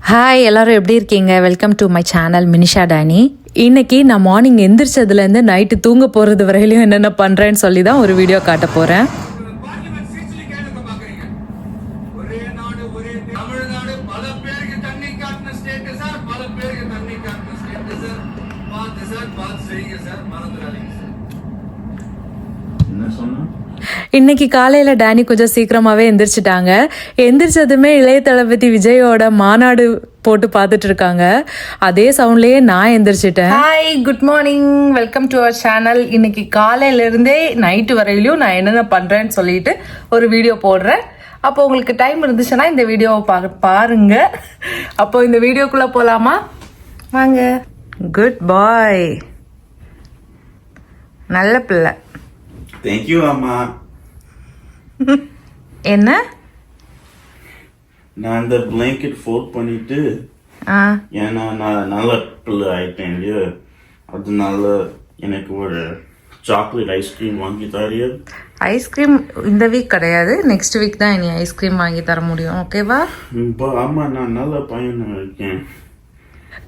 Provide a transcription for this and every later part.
Hi எல்லாரும் எப்படி இருக்கீங்க? Welcome to my channel Minisha Danny. இன்னைக்கு நான் மார்னிங் எந்திரிச்சதுலேருந்து நைட்டு தூங்க போகிறது வரையிலையும் என்னென்ன பண்ணுறேன்னு சொல்லி தான் ஒரு வீடியோ காட்ட போகிறேன். இன்னைக்கு காலையில் டேனி கொஞ்சம் சீக்கிரமாகவே எந்திரிச்சிட்டாங்க. எந்திரிச்சதுமே இளைய தளபதி விஜயோட மாநாடு போட்டு பார்த்துட்டு இருக்காங்க. அதே சவுண்ட்லேயே நான் எந்திரிச்சிட்டேன். Hi, good morning, welcome to our channel. இன்னைக்கு காலையிலேருந்தே நைட்டு வரையிலையும் நான் என்னென்ன பண்ணுறேன்னு சொல்லிட்டு ஒரு வீடியோ போடுறேன். அப்போ உங்களுக்கு டைம் இருந்துச்சுன்னா இந்த வீடியோவை பாருங்க. அப்போ இந்த வீடியோக்குள்ளே போகலாமா? வாங்க. குட் பாய், நல்ல பிள்ளை. தேங்க்யூ அம்மா. என்ன? நான் அந்த பிளாங்கெட் ஃபோல்ட் பண்ணிட்டு ஏன்னா நான் நல்ல பிள்ளை ஆயிட்டேன் இல்லையா, அதனால எனக்கு ஒரு சாக்லேட் ஐஸ்கிரீம் வாங்கி தரியா? ஐஸ்கிரீம் இந்த வீக் கிடையாது, நெக்ஸ்ட் வீக் தான் இனி ஐஸ்கிரீம் வாங்கி தர முடியும். ஓகேவா? ஆமா, நான் நல்ல பையனா இருக்கேன்.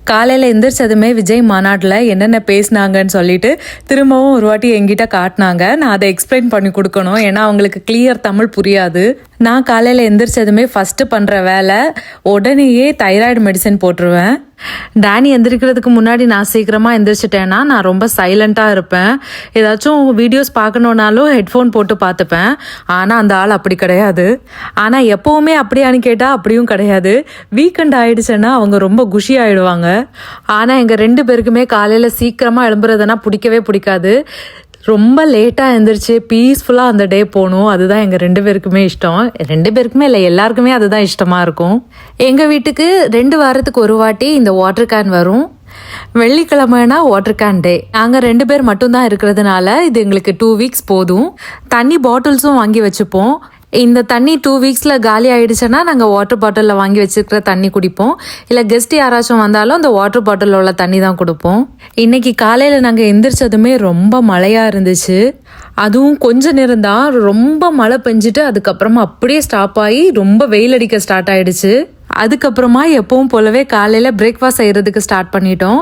காலையில் எந்திரிச்சதுமே விஜய் மாநாட்டில் என்னென்ன பேசினாங்கன்னு சொல்லிட்டு திரும்பவும் ஒரு வாட்டி என்கிட்ட காட்டினாங்க. நான் அதை எக்ஸ்பிளைன் பண்ணி கொடுக்கணும், ஏன்னா அவங்களுக்கு கிளியர் தமிழ் புரியாது. நான் காலையில் எந்திரிச்சதுமே ஃபஸ்ட்டு பண்ணுற வேலை உடனேயே தைராய்டு மெடிசன் போட்டுருவேன். டேனி எந்திரிக்கிறதுக்கு முன்னாடி நான் சீக்கிரமாக எந்திரிச்சிட்டேன்னா நான் ரொம்ப சைலண்ட்டாக இருப்பேன். ஏதாச்சும் வீடியோஸ் பார்க்கணுன்னாலும் ஹெட்ஃபோன் போட்டு பார்த்துப்பேன். ஆனால் அந்த ஆள் அப்படி கிடையாது. ஆனால் எப்போவுமே அப்படியான்னு கேட்டால் அப்படியும் கிடையாது. வீக்கெண்ட் ஆயிடுச்சுன்னா அவங்க ரொம்ப குஷி ஆகிடுவாங்க. ஆனால் எங்கள் 2 பேருக்குமே காலையில் சீக்கிரமாக எழும்புறதுனா பிடிக்கவே பிடிக்காது. ரொம்ப லேட்டாக எழுந்திரிச்சு பீஸ்ஃபுல்லாக அந்த டே போகணும், அதுதான் எங்கள் 2 பேருக்குமே இஷ்டம். 2 பேருக்குமே இல்லை, எல்லாருக்குமே அதுதான் இஷ்டமாக இருக்கும். எங்கள் வீட்டுக்கு 2 வாரத்துக்கு ஒரு வாட்டி இந்த வாட்டர் கேன் வரும். வெள்ளிக்கிழமைனா வாட்டர் கேன் டே. நாங்கள் 2 பேர் மட்டும்தான் இருக்கிறதுனால இது எங்களுக்கு 2 வீக்ஸ் போதும். தண்ணி பாட்டில்ஸும் வாங்கி வச்சுப்போம். இந்த தண்ணி 2 வீக்ஸில் காலி ஆகிடுச்சுன்னா நாங்கள் வாட்டர் பாட்டிலில் வாங்கி வச்சுருக்கிற தண்ணி குடிப்போம். இல்லை கெஸ்ட் யாராச்சும் வந்தாலும் அந்த வாட்டர் பாட்டிலில் உள்ள தண்ணி தான் கொடுப்போம். இன்றைக்கி காலையில் நாங்கள் எந்திரிச்சதுமே ரொம்ப மழையாக இருந்துச்சு. அதுவும் கொஞ்ச நேரம் தான், ரொம்ப மழை பெஞ்சிட்டு அதுக்கப்புறமா அப்படியே ஸ்டாப் ஆகி ரொம்ப வெயில் அடிக்க ஸ்டார்ட் ஆகிடுச்சு. அதுக்கப்புறமா எப்பவும் போலவே காலையில் பிரேக்ஃபாஸ்ட் செய்கிறதுக்கு ஸ்டார்ட் பண்ணிட்டோம்.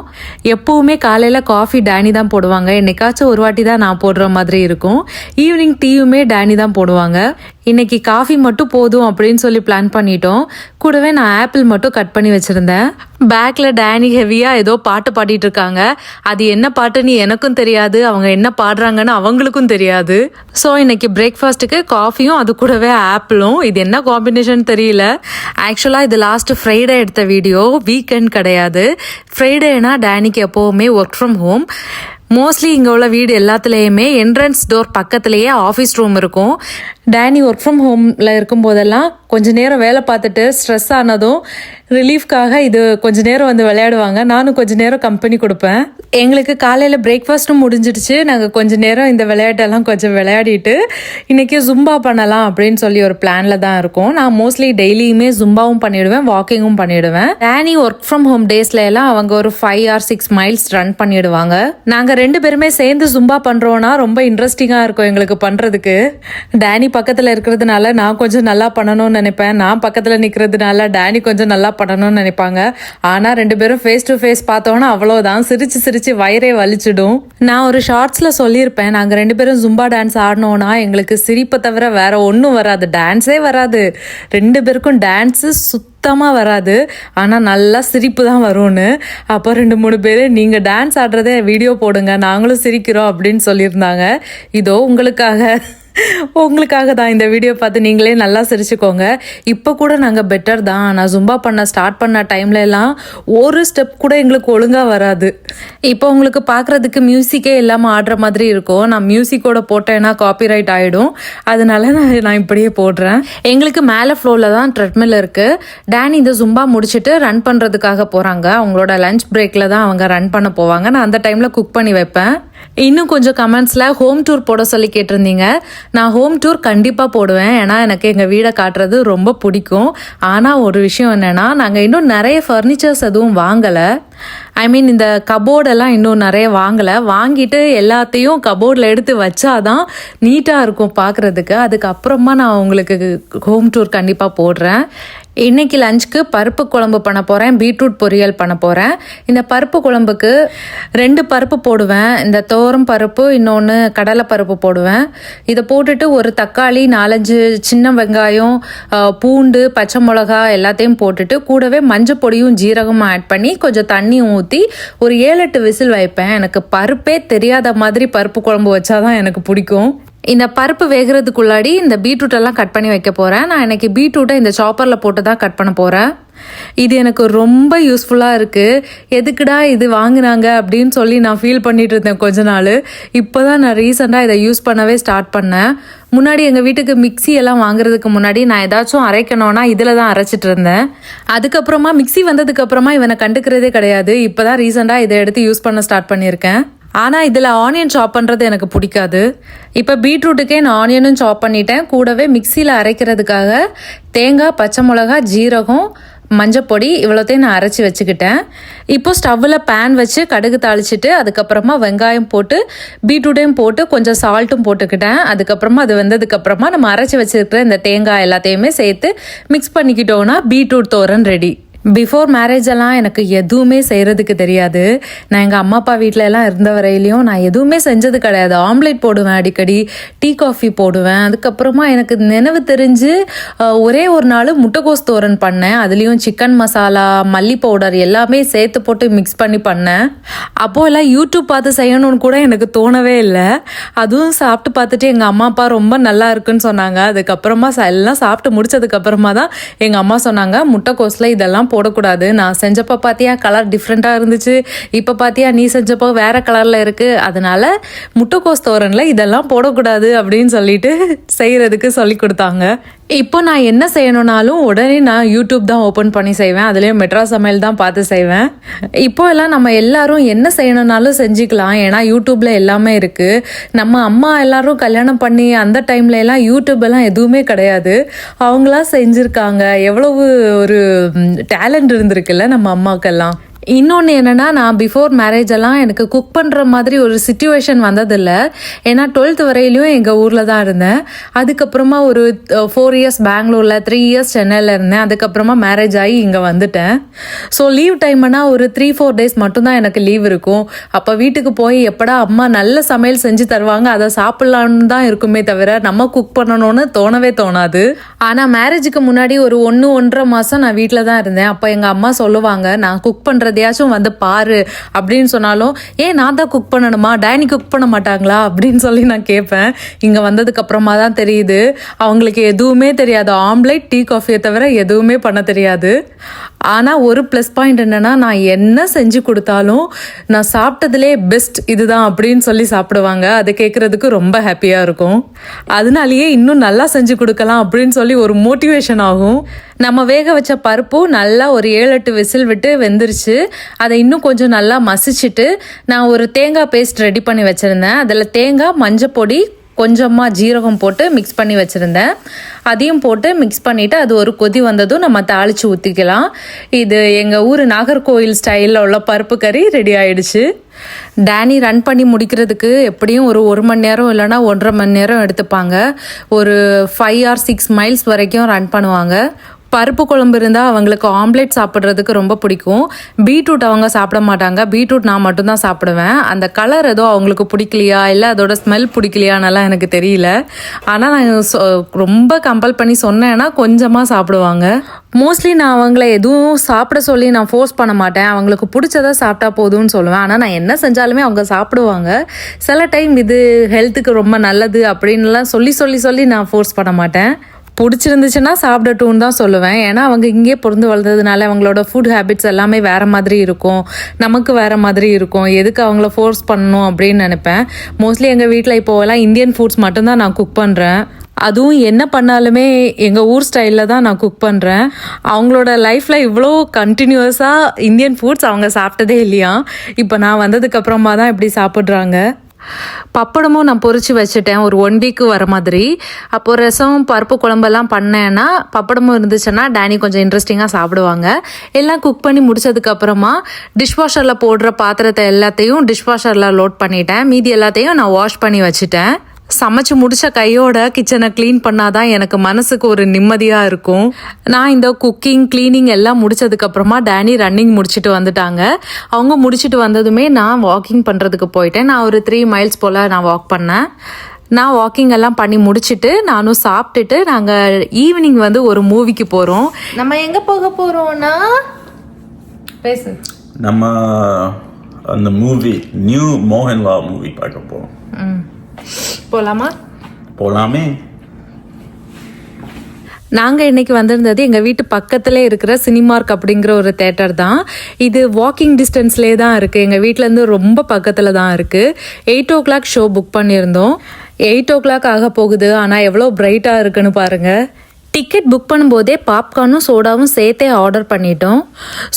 எப்போவுமே காலையில் காஃபி டேனி தான் போடுவாங்க. என்னைக்காச்சும் ஒரு வாட்டி தான் நான் போடுற மாதிரி இருக்கும். ஈவினிங் டீயுமே டேனி தான் போடுவாங்க. இன்னைக்கு காஃபி மட்டும் போதும் அப்படின்னு சொல்லி பிளான் பண்ணிட்டோம். கூடவே நான் ஆப்பிள் மட்டும் கட் பண்ணி வச்சுருந்தேன். பேக்கில் டேனி ஹெவியாக ஏதோ பாட்டு பாடிட்டு இருக்காங்க. அது என்ன பாட்டுன்னு எனக்கும் தெரியாது, அவங்க என்ன பாடுறாங்கன்னு அவங்களுக்கும் தெரியாது. ஸோ இன்னைக்கு பிரேக்ஃபாஸ்ட்டுக்கு காஃபியும் அது கூடவே ஆப்பிளும். இது என்ன காம்பினேஷன் தெரியல. ஆக்சுவலாக இது லாஸ்ட் ஃப்ரைடே எடுத்த வீடியோ, வீக்கெண்ட் கிடையாது. ஃப்ரைடேனா டேனிக்கு எப்போவுமே ஒர்க் ஃப்ரம் ஹோம். மோஸ்ட்லி இங்கே உள்ள வீடு எல்லாத்துலேயுமே என்ட்ரன்ஸ் டோர் பக்கத்துலேயே ஆஃபீஸ் ரூம் இருக்கும். டேனி ஒர்க் ஃப்ரம் ஹோமில் இருக்கும்போதெல்லாம் கொஞ்ச நேரம் வேலை பார்த்துட்டு ஸ்ட்ரெஸ் ஆனதும் ரிலீஃப்காக இது கொஞ்ச நேரம் வந்து விளையாடுவாங்க. நானும் கொஞ்ச நேரம் கம்பெனி கொடுப்பேன். எங்களுக்கு காலையில் பிரேக்ஃபாஸ்ட்டும் முடிஞ்சிடுச்சு. நாங்கள் கொஞ்ச நேரம் இந்த விளையாட்டெல்லாம் கொஞ்சம் விளையாடிட்டு இன்றைக்கி ஜும்பா பண்ணலாம் அப்படின்னு சொல்லி ஒரு பிளானில் தான் இருக்கோம். நான் மோஸ்ட்லி டெய்லியுமே ஜும்பாவும் பண்ணிவிடுவேன், வாக்கிங்கும் பண்ணிவிடுவேன். டேனி ஒர்க் ஃப்ரம் ஹோம் டேஸ்ல எல்லாம் அவங்க ஒரு 5 or 6 மைல்ஸ் ரன் பண்ணிவிடுவாங்க. நாங்கள் 2 பேருமே சேர்ந்து ஜும்பா பண்ணுறோன்னா ரொம்ப இன்ட்ரெஸ்டிங்காக இருக்கும் எங்களுக்கு பண்ணுறதுக்கு. டேனி பக்கத்தில் இருக்கிறதுனால நான் கொஞ்சம் நல்லா பண்ணணும்னு நினைப்பேன், நான் பக்கத்தில் நிற்கிறதுனால டேனி கொஞ்சம் நல்லா பண்ணணும்னு நினைப்பாங்க. ஆனால் 2 பேரும் ஃபேஸ் டு ஃபேஸ் பார்த்தோன்னா அவ்வளோதான், சிரிச்சு சிரிச்சு வயிறே வலிச்சிடும். நான் ஒரு ஷார்ட்ஸில் சொல்லியிருப்பேன், நாங்கள் 2 பேரும் ஜும்பா டான்ஸ் ஆடினோன்னா எங்களுக்கு சிரிப்பை தவிர வேற ஒன்றும் வராது, டான்ஸே வராது. 2 பேருக்கும் டான்ஸு சுத்தமாக வராது, ஆனால் நல்லா சிரிப்பு தான் வரும்னு. அப்போ 2-3 பேர் நீங்கள் டான்ஸ் ஆடுறதே வீடியோ போடுங்க, நாங்களும் சிரிக்கிறோம் அப்படின்னு சொல்லியிருந்தாங்க. இதோ உங்களுக்காக தான் இந்த வீடியோ பார்த்து நீங்களே நல்லா சிரிச்சுக்கோங்க. இப்போ கூட நாங்கள் பெட்டர் தான். நான் ஜும்பா பண்ண ஸ்டார்ட் பண்ண டைம்ல எல்லாம் ஒரு ஸ்டெப் கூட எங்களுக்கு ஒழுங்காக வராது. இப்போ உங்களுக்கு பார்க்குறதுக்கு மியூசிக்கே இல்லாமல் ஆடுற மாதிரி இருக்கும். நான் மியூசிக்கோட போட்டேன்னா காப்பிரைட் ஆகிடும், அதனால நான் இப்படியே போடுறேன். எங்களுக்கு மேலே ஃப்ளோரில் தான் ட்ரெட்மில் இருக்குது. டேனி இந்த ஜும்பா முடிச்சுட்டு ரன் பண்ணுறதுக்காக போகிறாங்க. அவங்களோட லஞ்ச் பிரேக்கில் தான் அவங்க ரன் பண்ண போவாங்க. நான் அந்த டைமில் குக் பண்ணி வைப்பேன். இன்னும் கொஞ்சம் கமெண்ட்ஸில் ஹோம் டூர் போட சொல்லி கேட்டிருந்தீங்க. நான் ஹோம் டூர் கண்டிப்பாக போடுவேன், ஏன்னா எனக்கு எங்கள் வீடை காட்டுறது ரொம்ப பிடிக்கும். ஆனால் ஒரு விஷயம் என்னென்னா, நாங்கள் இன்னும் நிறைய ஃபர்னிச்சர்ஸ் எதுவும் வாங்கலை. இந்த கபோர்டெல்லாம் இன்னும் நிறைய வாங்கிட்டு எல்லாத்தையும் கபோர்டில் எடுத்து வச்சாதான் நீட்டாக இருக்கும் பார்க்குறதுக்கு. அதுக்கப்புறமா நான் உங்களுக்கு ஹோம் டூர் கண்டிப்பாக போடுறேன். இன்னைக்கு லஞ்சுக்கு பருப்பு குழம்பு பண்ண போகிறேன், பீட்ரூட் பொரியல் பண்ண போகிறேன். இந்த பருப்பு குழம்புக்கு 2 பருப்பு போடுவேன். இந்த துவரம் பருப்பு, இன்னொன்று கடலை பருப்பு போடுவேன். இதை போட்டுட்டு ஒரு தக்காளி, 4-5 சின்ன வெங்காயம், பூண்டு, பச்சை மிளகா எல்லாத்தையும் போட்டுட்டு கூடவே மஞ்சள் பொடியும் ஜீரகமும் ஆட் பண்ணி கொஞ்சம் தண்ணியும் ஊற்றி ஒரு 7-8 விசில் வைப்பேன். எனக்கு பருப்பே தெரியாத மாதிரி பருப்பு குழம்பு வச்சாதான் எனக்கு பிடிக்கும். இந்த பருப்பு வேகிறதுக்குள்ளாடி இந்த பீட்ரூட்டெல்லாம் கட் பண்ணி வைக்க போகிறேன். நான் இன்றைக்கி பீட்ரூட்டை இந்த சாப்பரில் போட்டு தான் கட் பண்ண போகிறேன். இது எனக்கு ரொம்ப யூஸ்ஃபுல்லாக இருக்குது. எதுக்குடா இது வாங்கினாங்க அப்படின்னு சொல்லி நான் ஃபீல் பண்ணிட்டு இருந்தேன் கொஞ்ச நாள். இப்போ தான் நான் ரீசெண்டாக இதை யூஸ் பண்ணவே ஸ்டார்ட் பண்ணேன். முன்னாடி எங்கள் வீட்டுக்கு மிக்சி எல்லாம் வாங்குறதுக்கு முன்னாடி நான் ஏதாச்சும் அரைக்கணும்னா இதில் தான் அரைச்சிட்டு இருந்தேன். அதுக்கப்புறமா மிக்சி வந்ததுக்கப்புறமா இவனை கண்டுக்கிறதே கிடையாது. இப்போ தான் ரீசெண்டாக இதை எடுத்து யூஸ் பண்ண ஸ்டார்ட் பண்ணியிருக்கேன். ஆனால் இதில் ஆனியன் சாப் பண்ணுறது எனக்கு பிடிக்காது. இப்போ பீட்ரூட்டுக்கே நான் ஆனியனும் சாப் பண்ணிட்டேன். கூடவே மிக்சியில் அரைக்கிறதுக்காக தேங்காய், பச்சை மிளகா, ஜீரகம், மஞ்சப்பொடி இவ்வளோத்தையும் நான் அரைச்சி வச்சுக்கிட்டேன். இப்போ ஸ்டவ்வில் பேன் வச்சு கடுகு தாளிச்சிட்டு அதுக்கப்புறமா வெங்காயம் போட்டு பீட்ரூட்டையும் போட்டு கொஞ்சம் சால்ட்டும் போட்டுக்கிட்டேன். அதுக்கப்புறமா அது வந்ததுக்கப்புறமா நம்ம அரைச்சி வச்சுருக்கிற இந்த தேங்காய் எல்லாத்தையுமே சேர்த்து மிக்ஸ் பண்ணிக்கிட்டோன்னா beetroot thoran ready. Before marriage எல்லாம் எனக்கு எதுவுமே செய்கிறதுக்கு தெரியாது. நான் எங்கள் அம்மா அப்பா வீட்டில எல்லாம் இருந்த வரையிலையும் நான் எதுவுமே செஞ்சது கிடையாது. ஆம்லேட் போடுவேன், அடிக்கடி டீ காஃபி போடுவேன். அதுக்கப்புறமா எனக்கு நினைவு தெரிஞ்சு ஒரே ஒரு நாள் முட்டைக்கோஸ் தோரன் பண்ணேன். அதுலேயும் சிக்கன் மசாலா, மல்லி பவுடர் எல்லாமே சேர்த்து போட்டு மிக்ஸ் பண்ணி பண்ணேன். அப்போது எல்லாம் யூடியூப் பார்த்து செய்யணும்னு கூட எனக்கு தோணவே இல்லை. அதுவும் சாப்பிட்டு பார்த்துட்டு எங்கள் அம்மா அப்பா ரொம்ப நல்லா இருக்குன்னு சொன்னாங்க. அதுக்கப்புறமா எல்லாம் சாப்பிட்டு முடிச்சதுக்கப்புறமா தான் எங்கள் அம்மா சொன்னாங்க, முட்டைக்கோஸில் இதெல்லாம் போடக்கூடாது. நான் செஞ்சப்போ பார்த்தியா கலர் டிஃப்ரெண்ட்டாக இருந்துச்சு, இப்போ பார்த்தியா நீ செஞ்சப்போ வேறு கலரில் இருக்குது, அதனால முட்டைக்கோஸ் தோரனில் இதெல்லாம் போடக்கூடாது அப்படின்னு சொல்லிட்டு செய்கிறதுக்கு சொல்லி கொடுத்தாங்க. இப்போ நான் என்ன செய்யணுன்னாலும் உடனே நான் யூடியூப் தான் ஓப்பன் பண்ணி செய்வேன். அதுலேயும் மெட்ராஸ் சமையல் தான் பார்த்து செய்வேன். இப்போ எல்லாம் நம்ம எல்லாரும் என்ன செய்யணுன்னாலும் செஞ்சுக்கலாம், ஏன்னா யூடியூப்பில் எல்லாமே இருக்குது. நம்ம அம்மா எல்லாரும் கல்யாணம் பண்ணி அந்த டைம்ல எல்லாம் யூடியூப் எல்லாம் எதுவுமே கிடையாது. அவங்களாம் செஞ்சுருக்காங்க. எவ்வளவு ஒரு டேலண்ட் இருந்திருக்குல்ல நம்ம அம்மாக்கெல்லாம். இன்னொன்று என்னென்னா, நான் பிஃபோர் மேரேஜ் எல்லாம் எனக்கு குக் பண்ணுற மாதிரி ஒரு சிச்சுவேஷன் வந்ததில்லை. ஏன்னா 12th வரையிலையும் எங்கள் ஊரில் தான் இருந்தேன். அதுக்கப்புறமா ஒரு 4 இயர்ஸ் பெங்களூரில், 3 இயர்ஸ் சென்னையில் இருந்தேன். அதுக்கப்புறமா மேரேஜ் ஆகி இங்கே வந்துட்டேன். ஸோ லீவ் டைம்னா ஒரு 3-4 டேஸ் மட்டும்தான் எனக்கு லீவ் இருக்கும். அப்போ வீட்டுக்கு போய் எப்படா அம்மா நல்ல சமையல் செஞ்சு தருவாங்க அதை சாப்பிட்லான்னு தான் இருக்குமே தவிர நம்ம குக் பண்ணணும்னு தோணவே தோணாது. ஆனால் மேரேஜுக்கு முன்னாடி ஒரு 1-1.5 மாதம் நான் வீட்டில் தான் இருந்தேன். அப்போ எங்கள் அம்மா சொல்லுவாங்க, நான் குக் பண்ணுறது எதையாச்சும் வந்து பாரு அப்படின்னு சொன்னாலும், ஏன் நான் தான் குக் பண்ணணுமா, டேனி குக் பண்ண மாட்டாங்களா அப்படின்னு சொல்லி நான் கேட்பேன். இங்கே வந்ததுக்கு அப்புறமா தான் தெரியுது அவங்களுக்கு எதுவுமே தெரியாது. ஆம்லேட், டீ காஃபியை தவிர எதுவுமே பண்ண தெரியாது. ஆனால் ஒரு ப்ளஸ் பாயிண்ட் என்னென்னா, நான் என்ன செஞ்சு கொடுத்தாலும் நான் சாப்பிட்டதுலே பெஸ்ட் இதுதான் அப்படின்னு சொல்லி சாப்பிடுவாங்க. அது கேட்குறதுக்கு ரொம்ப ஹாப்பியாக இருக்கும். அதனாலேயே இன்னும் நல்லா செஞ்சு கொடுக்கலாம் அப்படின்னு சொல்லி ஒரு மோட்டிவேஷன் ஆகும். நம்ம வேக வச்ச பருப்பும் நல்லா ஒரு 7-8 விசில் விட்டு வெந்துருச்சு. அதை இன்னும் கொஞ்சம் நல்லா மசிச்சுட்டு நான் ஒரு தேங்காய் பேஸ்ட் ரெடி பண்ணி வச்சுருந்தேன். அதில் தேங்காய், மஞ்சப்பொடி, கொஞ்சமாக ஜீரகம் போட்டு மிக்ஸ் பண்ணி வச்சுருந்தேன். அதையும் போட்டு மிக்ஸ் பண்ணிவிட்டு அது ஒரு கொதி வந்ததும் நம்ம தாளித்து ஊற்றிக்கலாம். இது எங்கள் ஊர் நாகர்கோவில் ஸ்டைலில் உள்ள பருப்பு கறி ரெடி ஆயிடுச்சு. டேனி ரன் பண்ணி முடிக்கிறதுக்கு எப்படியும் ஒரு 1 மணி நேரம் இல்லைனா 1.5 மணி நேரம் எடுத்துப்பாங்க. ஒரு 5 or 6 மைல்ஸ் வரைக்கும் ரன் பண்ணுவாங்க. பருப்பு குழம்பு இருந்தால் அவங்களுக்கு ஆம்லேட் சாப்பிட்றதுக்கு ரொம்ப பிடிக்கும். பீட்ரூட் அவங்க சாப்பிட மாட்டாங்க. பீட்ரூட் நான் மட்டும்தான் சாப்பிடுவேன். அந்த கலர் ஏதோ அவங்களுக்கு பிடிக்கலையா இல்லை அதோட ஸ்மெல் பிடிக்கலையானலாம் எனக்கு தெரியல. ஆனால் நான் ரொம்ப கம்பல் பண்ணி சொன்னேன்னா கொஞ்சமாக சாப்பிடுவாங்க. மோஸ்ட்லி நான் அவங்கள எதுவும் சாப்பிட சொல்லி நான் ஃபோர்ஸ் பண்ண மாட்டேன். அவங்களுக்கு பிடிச்சதா சாப்பிட்டா போதும்னு சொல்லுவேன். ஆனால் நான் என்ன செஞ்சாலுமே அவங்க சாப்பிடுவாங்க. சில டைம் இது ஹெல்த்துக்கு ரொம்ப நல்லது அப்படின்லாம் சொல்லி நான் ஃபோர்ஸ் பண்ண மாட்டேன். பிடிச்சிருந்துச்சுன்னா சாப்பிடட்டும்னு தான் சொல்லுவேன். ஏன்னா அவங்க இங்கே பிறந்து வளர்ந்ததுனால அவங்களோட ஃபுட் ஹேபிட்ஸ் எல்லாமே வேறு மாதிரி இருக்கும், நமக்கு வேறு மாதிரி இருக்கும். எதுக்கு அவங்கள ஃபோர்ஸ் பண்ணணும் அப்படின்னு நினைப்பேன். மோஸ்ட்லி எங்கள் வீட்டில் இப்போவெல்லாம் இந்தியன் ஃபுட்ஸ் மட்டும்தான் நான் குக் பண்ணுறேன். அதுவும் என்ன பண்ணாலுமே எங்கள் ஊர் ஸ்டைலில் தான் நான் குக் பண்ணுறேன். அவங்களோட லைஃப்பில் இவ்வளோ கண்டினியூஸாக இந்தியன் ஃபுட்ஸ் அவங்க சாப்பிட்டதே இல்லையா. இப்போ நான் வந்ததுக்கப்புறமா தான் இப்படி சாப்பிட்றாங்க. பப்படமும் நான் பொரிச்சு வச்சுட்டேன் ஒரு 1 வீக்கு வர மாதிரி. அப்போது ரசம், பருப்பு குழம்பெல்லாம் பண்ணேன்னா பப்படமும் இருந்துச்சுன்னா டேனி கொஞ்சம் இன்ட்ரெஸ்டிங்காக சாப்பிடுவாங்க. எல்லாம் குக் பண்ணி முடிச்சதுக்கப்புறமா டிஷ்வாஷரில் போடுற பாத்திரத்தை எல்லாத்தையும் டிஷ்வாஷரில் லோட் பண்ணிட்டேன். மீதி எல்லாத்தையும் நான் வாஷ் பண்ணி வச்சுட்டேன். சமைச்சு முடிச்ச கையோட கிச்சனை க்ளீன் பண்ணாதான் எனக்கு மனசுக்கு ஒரு நிம்மதியாக இருக்கும். நான் இந்த குக்கிங் க்ளீனிங் எல்லாம் முடிச்சதுக்கப்புறமா டேனி ரன்னிங் முடிச்சுட்டு வந்துட்டாங்க. அவங்க முடிச்சுட்டு வந்ததுமே நான் வாக்கிங் பண்ணுறதுக்கு போயிட்டேன். நான் ஒரு 3 மைல்ஸ் போல் நான் வாக் பண்ணேன். நான் வாக்கிங் எல்லாம் பண்ணி முடிச்சுட்டு நானும் சாப்பிட்டுட்டு நாங்கள் ஈவினிங் வந்து ஒரு மூவிக்கு போகிறோம். நம்ம எங்கே போக போகிறோம்னா பேசு. நம்ம அந்த மூவி நியூ மோகன்லால் மூவி பார்க்க போகிறோம். போகலாமா? போகலாமே. நாங்கள் இன்னைக்கு வந்திருந்தது எங்கள் வீட்டு பக்கத்துல இருக்கிற சினிமார்க் அப்படிங்கிற ஒரு தேட்டர் தான். இது வாக்கிங் டிஸ்டன்ஸ்லேயே தான் இருக்குது. எங்கள் வீட்டிலேருந்து ரொம்ப பக்கத்தில் தான் இருக்குது. 8 o'clock ஷோ புக் பண்ணியிருந்தோம். 8 o'clock ஆக போகுது. ஆனால் எவ்வளோ பிரைட்டாக இருக்குன்னு பாருங்கள். டிக்கெட் புக் பண்ணும்போதே பாப்கார்னும் சோடாவும் சேர்த்தே ஆர்டர் பண்ணிட்டோம்.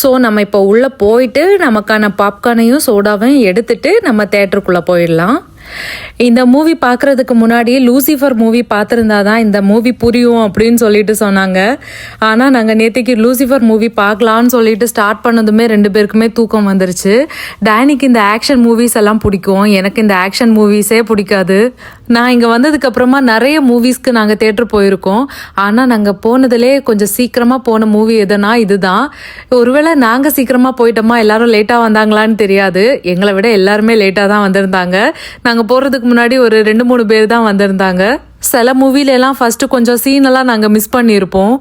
ஸோ நம்ம இப்போ உள்ளே போயிட்டு நமக்கான பாப்கார்னையும் சோடாவையும் எடுத்துட்டு நம்ம தேட்டருக்குள்ளே போயிடலாம். இந்த மூவி பார்க்குறதுக்கு முன்னாடி லூசிஃபர் மூவி பார்த்துருந்தா தான் இந்த மூவி புரியும் அப்படின்னு சொல்லிட்டு சொன்னாங்க. ஆனால் நாங்கள் நேற்றுக்கு லூசிஃபர் மூவி பார்க்கலான்னு சொல்லிட்டு ஸ்டார்ட் பண்ணதுமே 2 பேருக்குமே தூக்கம் வந்துருச்சு. டேனிக்கு இந்த ஆக்ஷன் மூவிஸ் எல்லாம் பிடிக்கும், எனக்கு இந்த ஆக்ஷன் மூவிஸே பிடிக்காது. நான் இங்கே வந்ததுக்கப்புறமா நிறைய மூவிஸ்க்கு நாங்கள் தேட்டர் போயிருக்கோம். ஆனால் நாங்கள் போனதுலே கொஞ்சம் சீக்கிரமாக போன மூவி எதுனா இதுதான். ஒருவேளை நாங்கள் சீக்கிரமாக போயிட்டோமா, எல்லாரும் லேட்டாக வந்தாங்களான்னு தெரியாது. எங்களை விட எல்லாருமே லேட்டாக தான் வந்திருந்தாங்க. நாங்கள் போகிறதுக்கு முன்னாடி ஒரு 2-3 பேர் தான் வந்திருந்தாங்க. சில மூவிலெல்லாம் ஃபஸ்ட்டு கொஞ்சம் சீனெல்லாம் நாங்கள் மிஸ் பண்ணியிருப்போம்.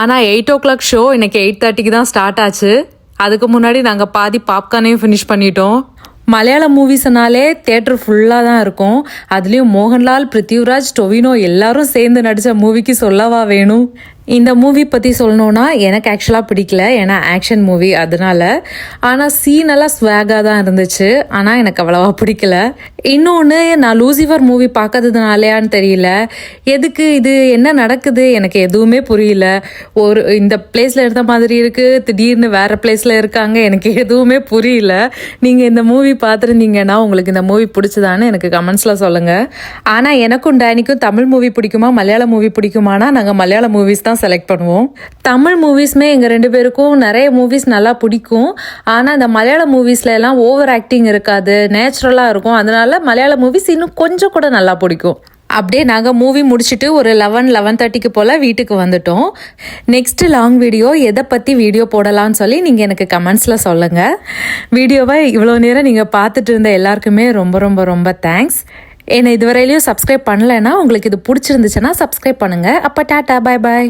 ஆனால் 8 o'clock ஷோ இன்னைக்கு 8:30க்கு தான் ஸ்டார்ட் ஆச்சு. அதுக்கு முன்னாடி நாங்கள் பாதி பாப்கார்னையும் ஃபினிஷ் பண்ணிட்டோம். மலையாள மூவிஸ்னாலே தேட்டர் ஃபுல்லாக தான் இருக்கும். அதுலேயும் மோகன்லால், பிருத்திவிராஜ், டொவினோ எல்லாரும் சேர்ந்து நடித்த மூவிக்கு சொல்லவா வேணும். இந்த மூவி பற்றி சொல்லணுன்னா எனக்கு ஆக்சுவலாக பிடிக்கல, ஏன்னா ஆக்ஷன் மூவி அதனால. ஆனால் சீனெல்லாம் ஸ்வாகாக தான் இருந்துச்சு. ஆனால் எனக்கு அவ்வளோவா பிடிக்கல. இன்னொன்று, நான் லூசிஃபர் மூவி பார்க்கறதுனாலயான்னு தெரியல, எதுக்கு இது என்ன நடக்குது எனக்கு எதுவுமே புரியல. இந்த பிளேஸில் இருந்த மாதிரி இருக்குது, திடீர்னு வேறு பிளேஸில் இருக்காங்க, எனக்கு எதுவுமே புரியல. நீங்கள் இந்த மூவி பார்த்துருந்தீங்கன்னா உங்களுக்கு இந்த மூவி பிடிச்சதான்னு எனக்கு கமெண்ட்ஸில் சொல்லுங்கள். ஆனால் எனக்கும் டேனிக்கும் தமிழ் மூவி பிடிக்குமா மலையாள மூவி பிடிக்குமானா நாங்கள் மலையாள மூவிஸ் தான் செலக்ட் பண்ணுவோம். தமிழ் மூவிஸ்மே எங்கள் 2 பேருக்கும் நிறைய மூவிஸ் நல்லா பிடிக்கும். ஆனால் இந்த மலையாள மூவிஸ்ல எல்லாம் ஓவர் ஆக்டிங் இருக்காது, நேச்சுரலாக இருக்கும். அதனால மலையாள மூவிஸ் இன்னும் கொஞ்சம் கூட நல்லா பிடிக்கும். அப்படியே நாங்கள் மூவி முடிச்சுட்டு ஒரு 11:30க்கு போல் வீட்டுக்கு வந்துட்டோம். நெக்ஸ்ட் லாங் வீடியோ எதை பற்றி வீடியோ போடலான்னு சொல்லி நீங்கள் எனக்கு கமெண்ட்ஸில் சொல்லுங்கள். வீடியோவை இவ்வளோ நேரம் நீங்கள் பார்த்துட்டு இருந்த எல்லாருக்குமே ரொம்ப ரொம்ப ரொம்ப தேங்க்ஸ். என்னை இதுவரையிலையும் சப்ஸ்கிரைப் பண்ணலைன்னா உங்களுக்கு இது பிடிச்சிருந்துச்சுன்னா சப்ஸ்கிரைப் பண்ணுங்கள். அப்போ டாட்டா, பாய் பாய்.